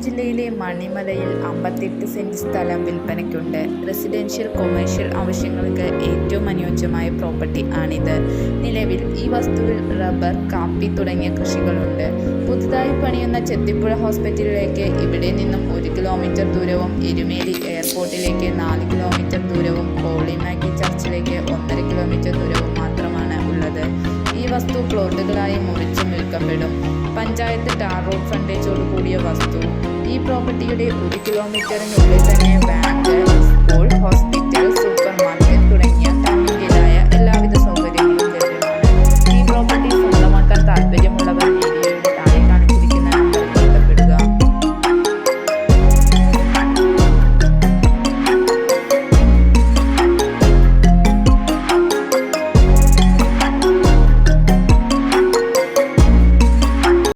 ജില്ലയിലെ മണിമലയിൽ 58 സെന്റ് സ്ഥലം വിൽപ്പനയ്ക്കുണ്ട്. Residential, commercial ആവശ്യങ്ങൾക്ക് ഏറ്റവും അനുയോജ്യമായ പ്രോപ്പർട്ടി ആണിത്. നിലവിൽ ഈ വസ്തുവിൽ റബ്ബർ, കാപ്പി തുടങ്ങിയ കൃഷികളുണ്ട്. പുതുതായി പണിയുന്ന ചെത്തിപ്പുഴ ഹോസ്പിറ്റലിലേക്ക് ഇവിടെ നിന്നും 1 കിലോമീറ്റർ ദൂരവും, എരുമേലി എയർപോർട്ടിലേക്ക് 4 കിലോമീറ്റർ ദൂരവും, ഹോളി മാഗി ചർച്ചിലേക്ക് 1.5 കിലോമീറ്റർ ദൂരവും മാത്രമാണ് ഉള്ളത്. ഈ വസ്തു പ്ലോട്ടുകളായി മുറിച്ചും വിൽക്കപ്പെടും. പഞ്ചായത്ത് ടാർ റോഡ് ഫ്രണ്ടേജോട് കൂടിയ വസ്തു. ഈ പ്രോപ്പർട്ടിയുടെ 1 കിലോമീറ്ററിനുള്ളിൽ തന്നെ ബാങ്ക്, സ്കൂൾ, ഹോസ്പിറ്റൽ